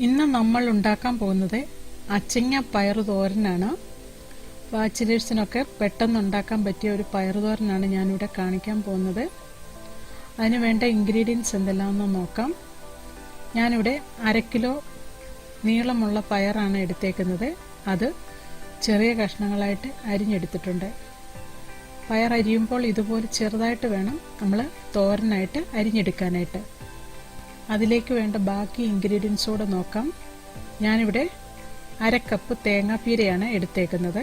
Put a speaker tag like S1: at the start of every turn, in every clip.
S1: ഇന്ന് നമ്മൾ ഉണ്ടാക്കാൻ പോകുന്നത് അച്ചിങ്ങ പയർ തോരനാണ്. ബാച്ചിലേഴ്സിനൊക്കെ പെട്ടെന്ന് ഉണ്ടാക്കാൻ പറ്റിയ ഒരു പയർ തോരനാണ് ഞാനിവിടെ കാണിക്കാൻ പോകുന്നത്. അതിന് വേണ്ട ഇൻഗ്രീഡിയൻസ് എന്തെല്ലാമെന്ന് നോക്കാം. ഞാനിവിടെ 1/2 കിലോ നീളമുള്ള പയറാണ് എടുത്തേക്കുന്നത്. അത് ചെറിയ കഷ്ണങ്ങളായിട്ട് അരിഞ്ഞെടുത്തിട്ടുണ്ട്. പയർ അരിയുമ്പോൾ ഇതുപോലെ ചെറുതായിട്ട് വേണം നമ്മൾ തോരനായിട്ട് അരിഞ്ഞെടുക്കാനായിട്ട്. അതിലേക്ക് വേണ്ട ബാക്കി ഇൻഗ്രീഡിയൻസ് കൂടെ നോക്കാം. ഞാനിവിടെ 1/2 കപ്പ് തേങ്ങാപ്പീരയാണ് എടുത്തേക്കുന്നത്.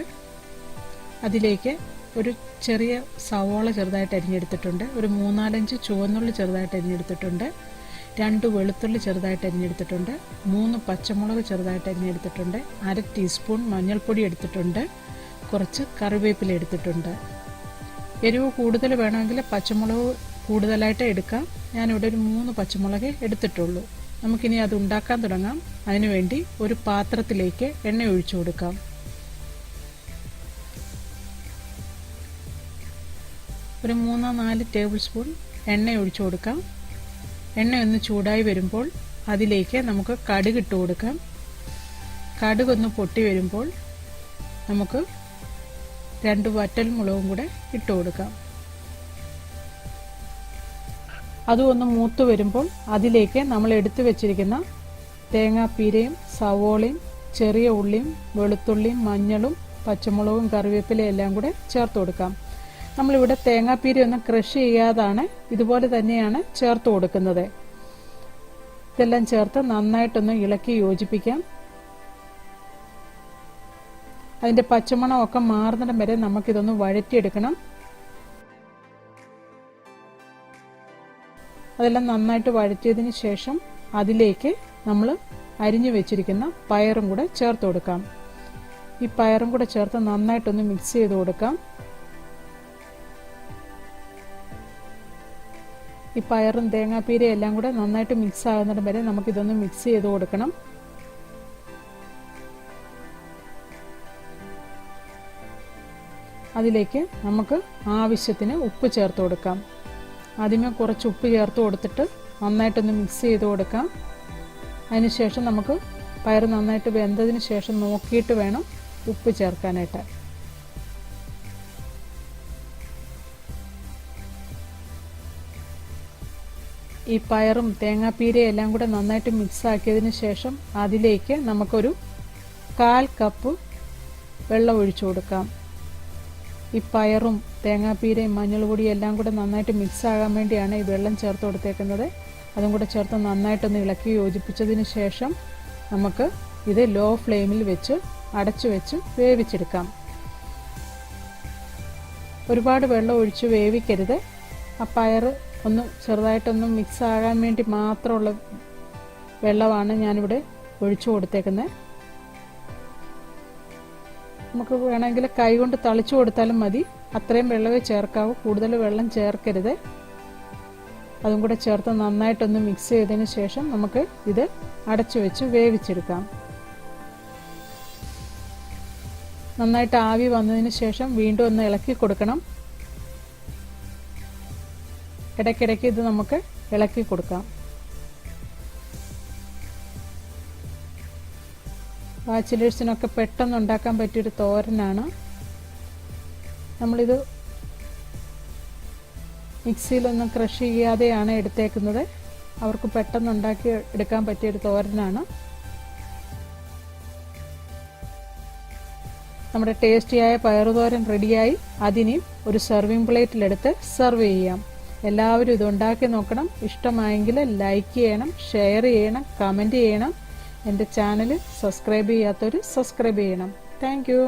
S1: അതിലേക്ക് ഒരു ചെറിയ സവോള ചെറുതായിട്ട് അരിഞ്ഞെടുത്തിട്ടുണ്ട്, ഒരു 3-4 ചുവന്നുള്ളി ചെറുതായിട്ട് അരിഞ്ഞെടുത്തിട്ടുണ്ട്, 2 വെളുത്തുള്ളി ചെറുതായിട്ട് അരിഞ്ഞെടുത്തിട്ടുണ്ട്, 3 പച്ചമുളക് ചെറുതായിട്ട് അരിഞ്ഞെടുത്തിട്ടുണ്ട്, 1/2 ടീസ്പൂൺ മഞ്ഞൾപ്പൊടി എടുത്തിട്ടുണ്ട്, കുറച്ച് കറിവേപ്പില എടുത്തിട്ടുണ്ട്. എരിവ് കൂടുതൽ വേണമെങ്കിൽ പച്ചമുളക് കൂടുതലായിട്ട് എടുക്കാം. ഞാനിവിടെ ഒരു 3 പച്ചമുളക് എടുത്തിട്ടുള്ളൂ. നമുക്കിനി അത് ഉണ്ടാക്കാൻ തുടങ്ങാം. അതിനുവേണ്ടി ഒരു പാത്രത്തിലേക്ക് എണ്ണ ഒഴിച്ചു കൊടുക്കാം. ഒരു 3-4 ടേബിൾ സ്പൂൺ എണ്ണ ഒഴിച്ചു കൊടുക്കാം. എണ്ണ ഒന്ന് ചൂടായി വരുമ്പോൾ അതിലേക്ക് നമുക്ക് കടുക് ഇട്ട് കൊടുക്കാം. കടുകൊന്ന് പൊട്ടി വരുമ്പോൾ നമുക്ക് 2 വറ്റൽ മുളകും കൂടെ ഇട്ട് കൊടുക്കാം. അതും ഒന്ന് മൂത്ത് വരുമ്പോൾ അതിലേക്ക് നമ്മൾ എടുത്തു വെച്ചിരിക്കുന്ന തേങ്ങാപ്പീരയും സവോളയും ചെറിയ ഉള്ളിയും വെളുത്തുള്ളിയും മഞ്ഞളും പച്ചമുളകും കറിവേപ്പിലയും എല്ലാം കൂടെ ചേർത്ത് കൊടുക്കാം. നമ്മളിവിടെ തേങ്ങാപ്പീരയൊന്നും ക്രഷ് ചെയ്യാതാണ്, ഇതുപോലെ തന്നെയാണ് ചേർത്ത് കൊടുക്കുന്നത്. ഇതെല്ലാം ചേർത്ത് നന്നായിട്ടൊന്ന് ഇളക്കി യോജിപ്പിക്കാം. അതിൻ്റെ പച്ചമണമൊക്കെ മാറുന്നിടം വരെ നമുക്കിതൊന്ന് വഴറ്റിയെടുക്കണം. അതെല്ലാം നന്നായിട്ട് വഴറ്റിയതിന് ശേഷം അതിലേക്ക് നമ്മൾ അരിഞ്ഞു വെച്ചിരിക്കുന്ന പയറും കൂടെ ചേർത്ത് കൊടുക്കാം. ഈ പയറും കൂടെ ചേർത്ത് നന്നായിട്ടൊന്ന് മിക്സ് ചെയ്ത് കൊടുക്കാം. ഈ പയറും തേങ്ങാപ്പീരയും എല്ലാം കൂടെ നന്നായിട്ട് മിക്സ് ആകുന്നിടം വരെ നമുക്കിതൊന്ന് മിക്സ് ചെയ്ത് കൊടുക്കണം. അതിലേക്ക് നമുക്ക് ആവശ്യത്തിന് ഉപ്പ് ചേർത്ത് കൊടുക്കാം. ആദ്യമേ കുറച്ച് ഉപ്പ് ചേർത്ത് കൊടുത്തിട്ട് നന്നായിട്ടൊന്ന് മിക്സ് ചെയ്ത് കൊടുക്കാം. അതിനുശേഷം നമുക്ക് പയർ നന്നായിട്ട് വെന്തതിന് ശേഷം നോക്കിയിട്ട് വേണം ഉപ്പ് ചേർക്കാനായിട്ട്. ഈ പയറും തേങ്ങാപ്പീരയും എല്ലാം കൂടെ നന്നായിട്ട് മിക്സ് ആക്കിയതിന് ശേഷം അതിലേക്ക് നമുക്കൊരു 1/4 കപ്പ് വെള്ളം ഒഴിച്ചു കൊടുക്കാം. ഈ പയറും തേങ്ങാപ്പീരയും മഞ്ഞൾപ്പൊടിയും എല്ലാം കൂടെ നന്നായിട്ട് മിക്സ് ആകാൻ വേണ്ടിയാണ് ഈ വെള്ളം ചേർത്ത് കൊടുത്തേക്കുന്നത്. അതും കൂടെ ചേർത്ത് നന്നായിട്ടൊന്ന് ഇളക്കി യോജിപ്പിച്ചതിന് ശേഷം നമുക്ക് ഇത് ലോ ഫ്ലെയിമിൽ വെച്ച് അടച്ചു വെച്ച് വേവിച്ചെടുക്കാം. ഒരുപാട് വെള്ളം ഒഴിച്ച് വേവിക്കരുത്. ആ പയർ ഒന്ന് ചെറുതായിട്ടൊന്ന് മിക്സ് ആകാൻ വേണ്ടി മാത്രമുള്ള വെള്ളമാണ് ഞാനിവിടെ ഒഴിച്ചു കൊടുത്തേക്കുന്നത്. നമുക്ക് വേണമെങ്കിൽ കൈകൊണ്ട് തളിച്ചു കൊടുത്താലും മതി. അത്രയും വെള്ളമേ ചേർക്കാവൂ, കൂടുതൽ വെള്ളം ചേർക്കരുത്. അതും കൂടെ ചേർത്ത് നന്നായിട്ടൊന്ന് മിക്സ് ചെയ്തതിന് ശേഷം നമുക്ക് ഇത് അടച്ചു വെച്ച് വേവിച്ചെടുക്കാം. നന്നായിട്ട് ആവി വന്നതിന് ശേഷം വീണ്ടും ഒന്ന് ഇളക്കി കൊടുക്കണം. ഇടയ്ക്കിടയ്ക്ക് ഇത് നമുക്ക് ഇളക്കി കൊടുക്കാം. ബാച്ചിലേഴ്സിനൊക്കെ പെട്ടെന്ന് ഉണ്ടാക്കാൻ പറ്റിയൊരു തോരനാണ്. നമ്മളിത് മിക്സിയിലൊന്നും ക്രഷ് ചെയ്യാതെയാണ് എടുത്തേക്കുന്നത്. അവർക്ക് പെട്ടെന്ന് ഉണ്ടാക്കി എടുക്കാൻ പറ്റിയൊരു തോരനാണ്. നമ്മുടെ ടേസ്റ്റിയായ പയറുതോരൻ റെഡിയായി. അതിനെയും ഒരു സെർവിങ് പ്ലേറ്റിലെടുത്ത് സെർവ് ചെയ്യാം. എല്ലാവരും ഇത് ഉണ്ടാക്കി നോക്കണം. ഇഷ്ടമായെങ്കിൽ ലൈക്ക് ചെയ്യണം, ഷെയർ ചെയ്യണം, കമൻറ്റ് ചെയ്യണം. എൻ്റെ ചാനൽ സബ്സ്ക്രൈബ് ചെയ്യാത്തവർ സബ്സ്ക്രൈബ് ചെയ്യണം. Thank you.